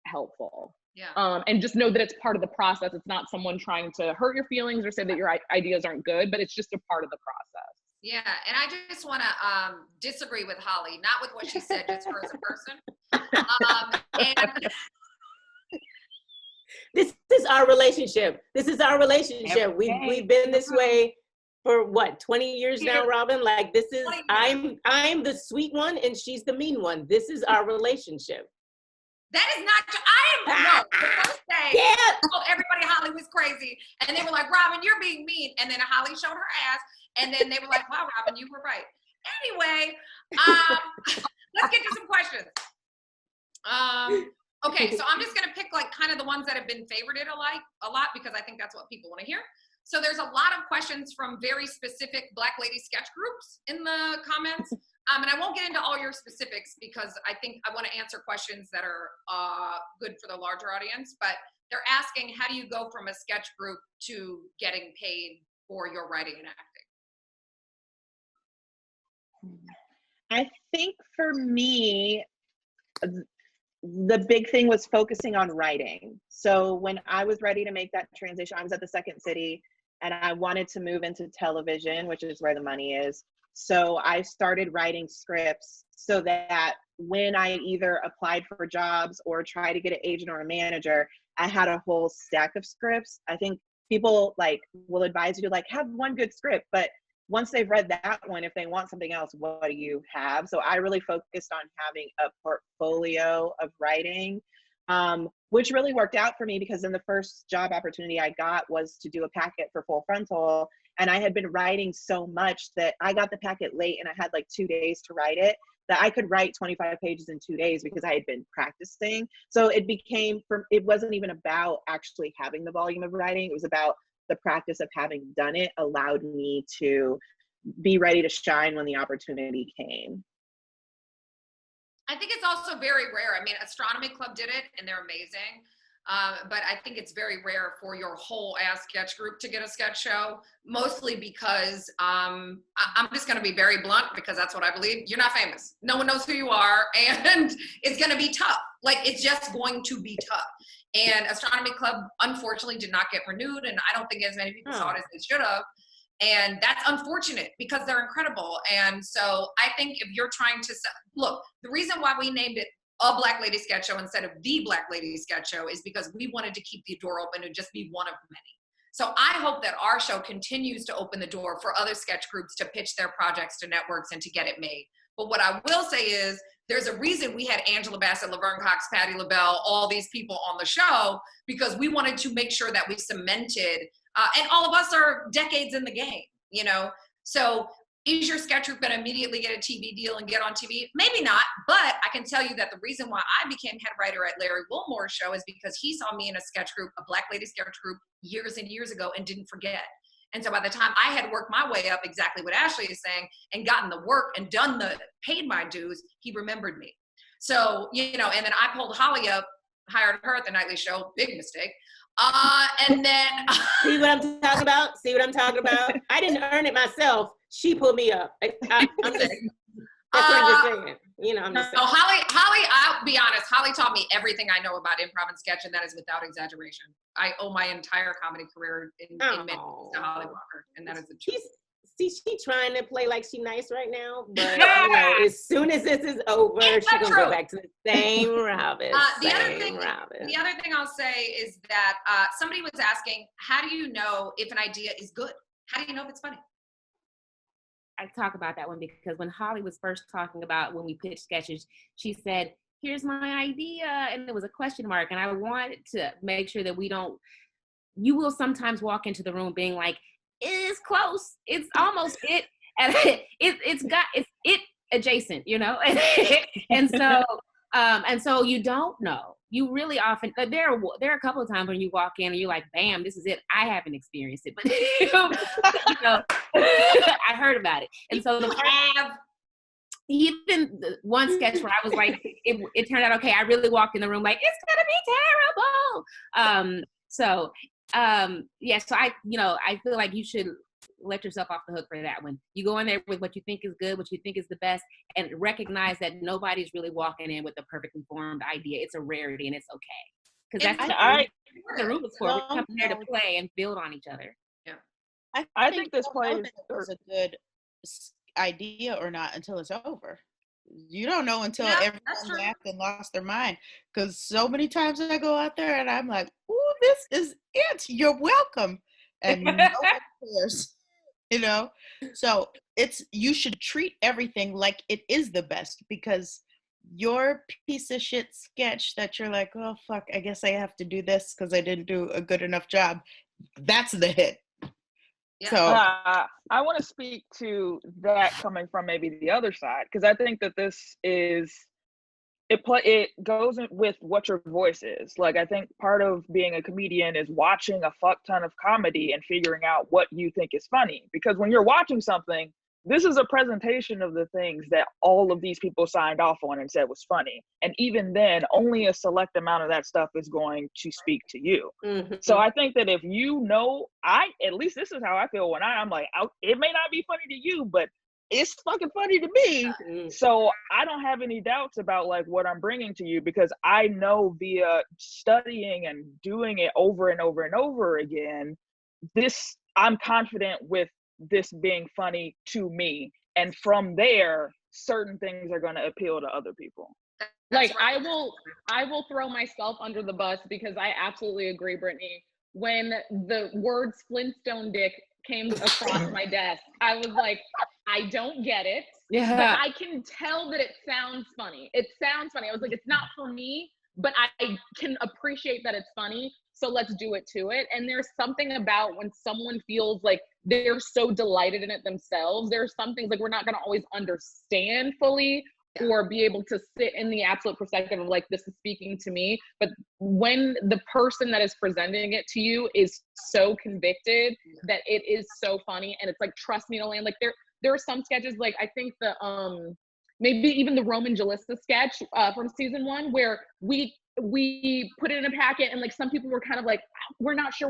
helpful. Yeah. And just know that it's part of the process. It's not someone trying to hurt your feelings or say that your ideas aren't good, but it's just a part of the process. Yeah, and I just want to disagree with Holly, not with what she said, just her as a person. And this is our relationship. This is our relationship. We've been this way for what, 20 years now, Robin? Like, this is, I'm the sweet one and she's the mean one. This is our relationship. That is not true. No, the first day, I told everybody Holly was crazy. And they were like, Robin, you're being mean. And then Holly showed her ass. And then they were like, wow, Robin, you were right. Anyway, let's get to some questions. Okay, so I'm just going to pick like kind of the ones that have been favorited a lot, because I think that's what people want to hear. So there's a lot of questions from very specific Black lady sketch groups in the comments. And I won't get into all your specifics, because I think I want to answer questions that are good for the larger audience. But they're asking, how do you go from a sketch group to getting paid for your writing and acting? I think for me, the big thing was focusing on writing. So when I was ready to make that transition, I was at the Second City and I wanted to move into television, which is where the money is. So I started writing scripts so that when I either applied for jobs or tried to get an agent or a manager, I had a whole stack of scripts. I think people like will advise you to like have one good script, but once they've read that one, if they want something else, what do you have? So I really focused on having a portfolio of writing, which really worked out for me, because then the first job opportunity I got was to do a packet for Full Frontal. And I had been writing so much that I got the packet late and I had like 2 days to write it, that I could write 25 pages in 2 days because I had been practicing. So it wasn't even about actually having the volume of writing. It was about the practice of having done it allowed me to be ready to shine when the opportunity came. I think it's also very rare. I mean, Astronomy Club did it and they're amazing. But I think it's very rare for your whole ass sketch group to get a sketch show, mostly because I'm just going to be very blunt because that's what I believe. You're not famous. No one knows who you are. And it's going to be tough. Like, it's just going to be tough. And Astronomy Club, unfortunately, did not get renewed. And I don't think as many people saw it as they should have. And that's unfortunate because they're incredible. And so I think if you're trying to look, the reason why we named it a Black Lady Sketch Show instead of the Black Lady Sketch Show is because we wanted to keep the door open and just be one of many. So I hope that our show continues to open the door for other sketch groups to pitch their projects to networks and to get it made. But what I will say is there's a reason we had Angela Bassett, Laverne Cox, Patti LaBelle, all these people on the show, because we wanted to make sure that we cemented, and all of us are decades in the game, you know? So is your sketch group going to immediately get a TV deal and get on TV? Maybe not, but I can tell you that the reason why I became head writer at Larry Wilmore's show is because he saw me in a sketch group, a Black Lady sketch group, years and years ago and didn't forget. And so by the time I had worked my way up, exactly what Ashley is saying, and gotten the work and paid my dues, he remembered me. So, you know, and then I pulled Holly up, hired her at the nightly show, big mistake. And then see what I'm talking about? See what I'm talking about? I didn't earn it myself. She pulled me up. I'm just, that's what I'm just saying. You know, I'm just saying. No, Holly, I'll be honest, Holly taught me everything I know about improv and sketch, and that is without exaggeration. I owe my entire comedy career in minutes to Holly Walker, and that is the truth. She's trying to play like she's nice right now, but you know, as soon as this is over, she's gonna go back to the same Robin. The other thing I'll say is that somebody was asking, how do you know if an idea is good? How do you know if it's funny? I talk about that one because when Holly was first talking about when we pitched sketches, she said, here's my idea, and there was a question mark, and I wanted to make sure that you will sometimes walk into the room being like, it's close, it's almost it, and it's it adjacent, you know, and so you don't know. You really often, there are a couple of times when you walk in and you're like, bam, this is it. I haven't experienced it, but you know, I heard about it. And so even the one sketch where I was like, it turned out okay. I really walked in the room like, it's gonna be terrible. So I feel like you should let yourself off the hook for that one. You go in there with what you think is good, what you think is the best, and recognize that nobody's really walking in with a perfectly formed idea. It's a rarity, and it's okay. Because that's what the room is for. We come there to play and build on each other. Yeah, I think this play is a good idea or not until it's over. You don't know until everyone laughed and lost their mind. Because so many times I go out there and I'm like, "Ooh, this is it. You're welcome," and nobody cares. You know, so you should treat everything like it is the best, because your piece of shit sketch that you're like, oh fuck, I guess I have to do this because I didn't do a good enough job, that's the hit. Yeah. So I want to speak to that coming from maybe the other side, because I think that this is it goes with what your voice is. Like, I think part of being a comedian is watching a fuck ton of comedy and figuring out what you think is funny. Because when you're watching something, this is a presentation of the things that all of these people signed off on and said was funny. And even then, only a select amount of that stuff is going to speak to you. Mm-hmm. So I think that if you know, at least this is how I feel when I'm like, it may not be funny to you, but it's fucking funny to me. Mm-hmm. So I don't have any doubts about like what I'm bringing to you, because I know via studying and doing it over and over and over again, I'm confident with this being funny to me, and from there certain things are going to appeal to other people. Like, I will throw myself under the bus, because I absolutely agree, Brittany. When the words Flintstone dick came across my desk, I was like, I don't get it, but I can tell that it sounds funny. I was like, it's not for me, but I can appreciate that it's funny. so let's do it to it. And there's something about when someone feels like they're so delighted in it themselves, there's some things like we're not going to always understand fully or be able to sit in the absolute perspective of like, this is speaking to me. But when the person that is presenting it to you is so convicted that it is so funny, and it's like, trust me to land, like there are some sketches, like I think the, maybe even the Roman Jalissa sketch from season 1, where we put it in a packet and like some people were kind of like, we're not sure.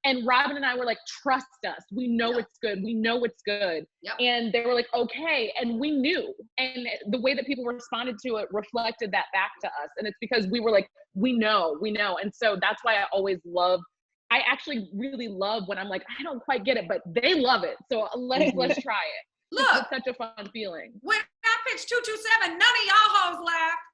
And Robin and I were like, trust us. We know it's good. We know it's good. Yep. And they were like, okay. And we knew. And the way that people responded to it reflected that back to us. And it's because we were like, we know. And so that's why I actually really love when I'm like, I don't quite get it, but they love it. So let's try it. Look, it's such a fun feeling. When I pitched 227, none of y'all hoes laughed.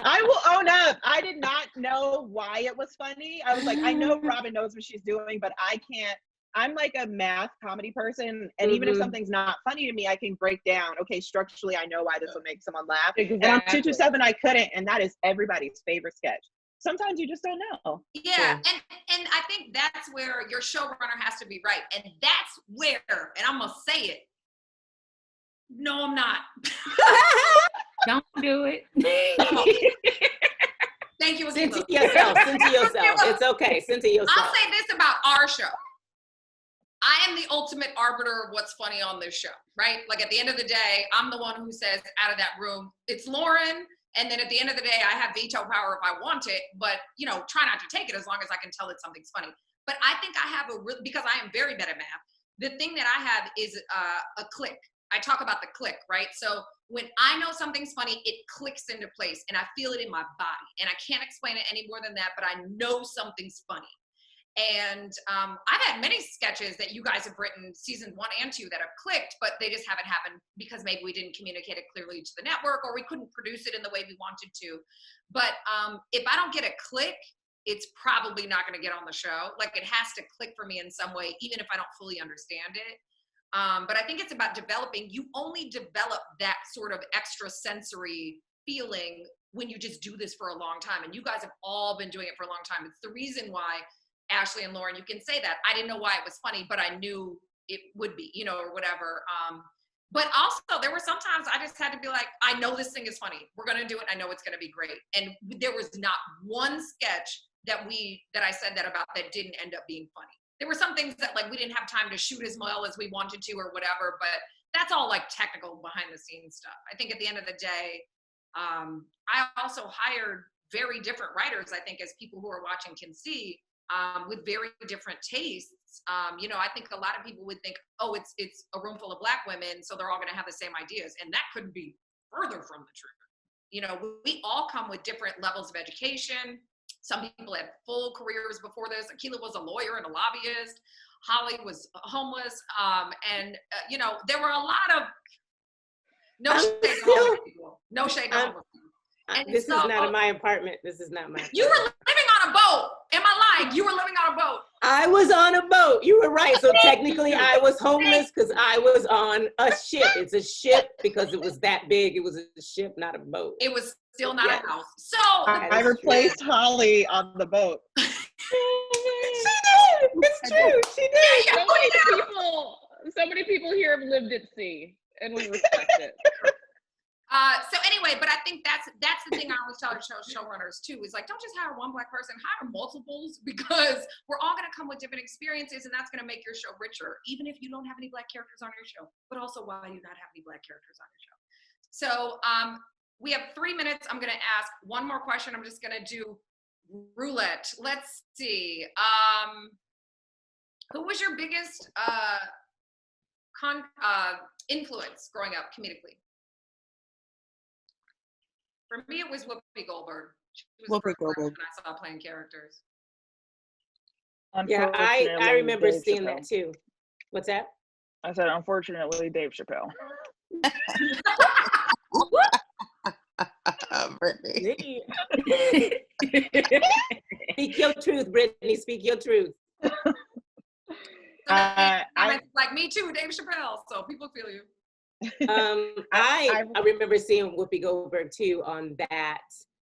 I will own up. I did not know why it was funny. I was like, I know Robin knows what she's doing, but I can't. I'm like a math comedy person, and even if something's not funny to me, I can break down, okay, structurally, I know why this will make someone laugh. Exactly. And on 227, I couldn't, and that is everybody's favorite sketch. Sometimes you just don't know. Yeah, and I think that's where your showrunner has to be right. And that's where, and I'm going to say it, no, I'm not. Don't do it. Thank you, Send Akilah. to yourself. It's okay. Send to yourself. I'll say this about our show. I am the ultimate arbiter of what's funny on this show, right? Like at the end of the day, I'm the one who says out of that room, it's Lauren. And then at the end of the day, I have veto power if I want it, but try not to take it as long as I can tell that something's funny. But I think I have because I am very bad at math, the thing that I have is a click. I talk about the click, right? So when I know something's funny, it clicks into place and I feel it in my body. And I can't explain it any more than that, but I know something's funny. And I've had many sketches that you guys have written season 1 and 2 that have clicked, but they just haven't happened because maybe we didn't communicate it clearly to the network or we couldn't produce it in the way we wanted to. But if I don't get a click, it's probably not going to get on the show. Like it has to click for me in some way, even if I don't fully understand it. But I think it's about developing. You only develop that sort of extra sensory feeling when you just do this for a long time. And you guys have all been doing it for a long time. It's the reason why Ashley and Lauren, you can say that. I didn't know why it was funny, but I knew it would be, or whatever. But also there were sometimes I just had to be like, I know this thing is funny. We're going to do it. I know it's going to be great. And there was not one sketch that I said that about that didn't end up being funny. There were some things that like we didn't have time to shoot as well as we wanted to or whatever, but that's all like technical behind the scenes stuff. I think at the end of the day, I also hired very different writers, I think, as people who are watching can see, with very different tastes. I think a lot of people would think, oh, it's a room full of Black women, so they're all going to have the same ideas. And that couldn't be further from the truth. We all come with different levels of education. Some people had full careers before this. Akilah was a lawyer and a lobbyist. Holly was homeless. There were a lot of no shade to homeless people. No shade to homeless people. This is not my apartment. This is not my apartment. You were living on a boat. Am I lying? You were living on a boat. I was on a boat. You were right. So technically I was homeless because I was on a ship. It's a ship because it was that big. It was a ship, not a boat. It was still not a house. So I replaced Holly on the boat. She did. It's true. She did. So many people here have lived at sea, and we respect it. So anyway, but I think that's the thing I always tell showrunners too, is like, don't just hire one Black person, hire multiples, because we're all going to come with different experiences, and that's going to make your show richer, even if you don't have any Black characters on your show, but also why you not have any Black characters on your show. So we have 3 minutes. I'm going to ask one more question. I'm just going to do roulette. Let's see. Who was your biggest influence growing up comedically? For me, it was Whoopi Goldberg. She was the first person I saw playing characters. Yeah, I remember seeing that too. What's that? I said, unfortunately, Dave Chappelle. Brittany. Speak your truth, Brittany. Speak your truth. Like me too, Dave Chappelle. So people feel you. I remember seeing Whoopi Goldberg too on that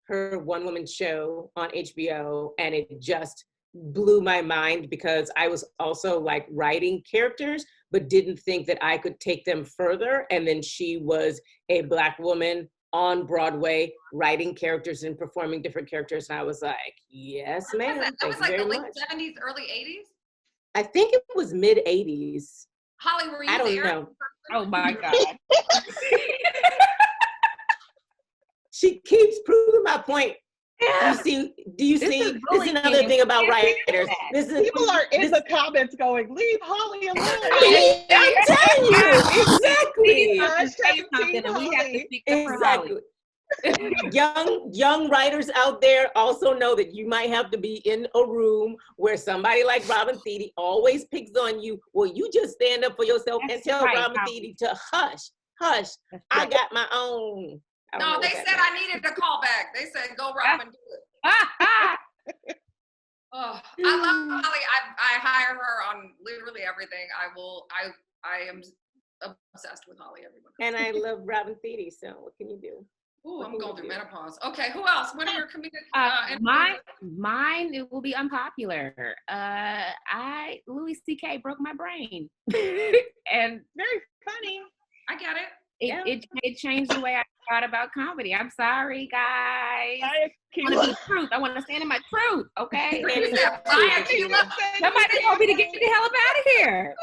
her one-woman show on HBO, and it just blew my mind because I was also like writing characters, but didn't think that I could take them further. And then she was a Black woman on Broadway writing characters and performing different characters. And I was like, yes, ma'am. That Thank was you like the very late much. 70s, early 80s? I think it was mid 80s. Holly, were you I don't there? know. Oh my God. She keeps proving my point. Do you This see, is this is another thing about writers. This is, People are in the comments going, leave Holly alone. I'm telling you, exactly. Say something and we have to speak up for Holly. Exactly. young writers out there also know that you might have to be in a room where somebody like Robin Thede always picks on you. Well, you just stand up for yourself and tell Robin Thede to hush. I got my own. No, they said I needed a call back. They said, go Robin, do it. Oh, I love Holly. I hire her on literally everything. I am obsessed with Holly, everyone. And I love Robin Thede, so what can you do? Ooh, I'm going through menopause. Okay, who else? What are your comedic? Mine, it will be unpopular. Louis C.K. broke my brain, and Very funny. I get it. It changed the way I thought about comedy. I'm sorry, guys. I want to be truth. I want to stand in my truth. Okay. Somebody told me to get the hell up out of here.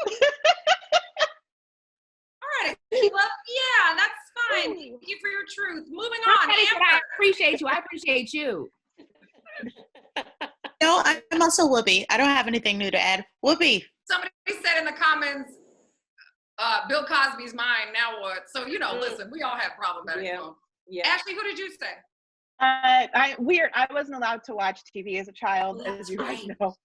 All right, Akilah. Yeah, that's fine. Thank you for your truth. Moving on. I appreciate you. I appreciate you. No, I'm also Whoopi. I don't have anything new to add. Whoopi. Somebody said in the comments, Bill Cosby's mine, now what? So, listen, we all have problematic phones. Yeah. Ashley, who did you say? I wasn't allowed to watch TV as a child, as you guys know.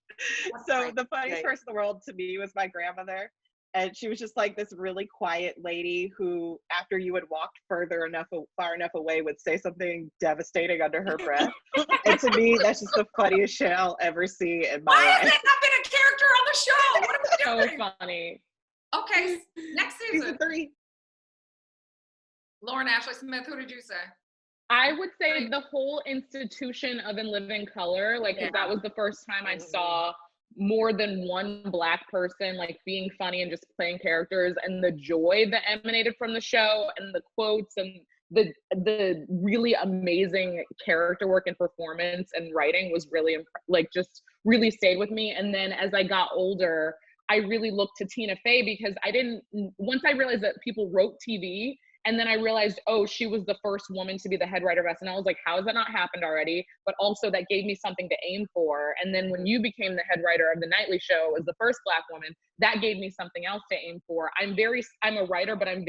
So the funniest person in the world to me was my grandmother. And she was just like this really quiet lady who, after you had walked far enough away, would say something devastating under her breath. And to me, that's just the funniest shit I'll ever see in my life. Why has that not been a character on the show? What are we doing? So funny. Okay, next season. 3. Lauren Ashley Smith, who did you say? I would say the whole institution of In Living Color, because that was the first time I saw more than one Black person like being funny and just playing characters, and the joy that emanated from the show and the quotes and the really amazing character work and performance and writing was really just really stayed with me. And then as I got older, I really looked to Tina Fey because once I realized that people wrote TV, and then I realized, she was the first woman to be the head writer of SNL. I was like, how has that not happened already? But also that gave me something to aim for. And then when you became the head writer of The Nightly Show as the first Black woman, that gave me something else to aim for. I'm a writer, but I'm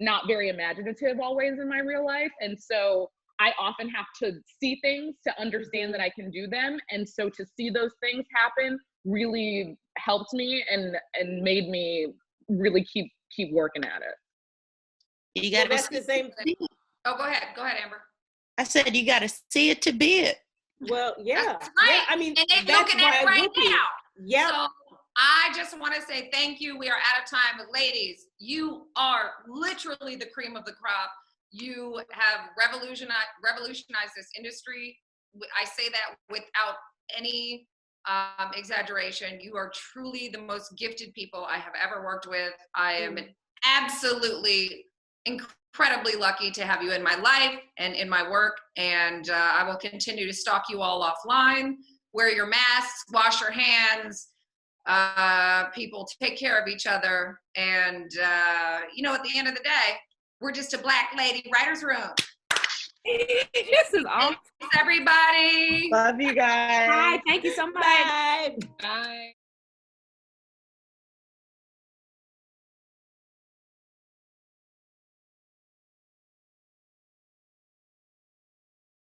not very imaginative always in my real life. And so I often have to see things to understand that I can do them. And so to see those things happen really helped me and made me really keep working at it. You got that's the same thing. Oh, go ahead, Amber. I said you got to see it to be it. Well, yeah. That's right. Yeah, I mean, and they're looking at it right now. Yeah. So I just want to say thank you. We are out of time, but ladies, you are literally the cream of the crop. You have revolutionized this industry. I say that without any exaggeration. You are truly the most gifted people I have ever worked with. I am absolutely incredibly lucky to have you in my life and in my work, and I will continue to stalk you all offline. Wear your masks, wash your hands, people take care of each other, and at the end of the day, we're just a Black lady writer's room. This is awesome. Thanks, everybody. Love you guys. Bye. Thank you so much. Bye. Bye.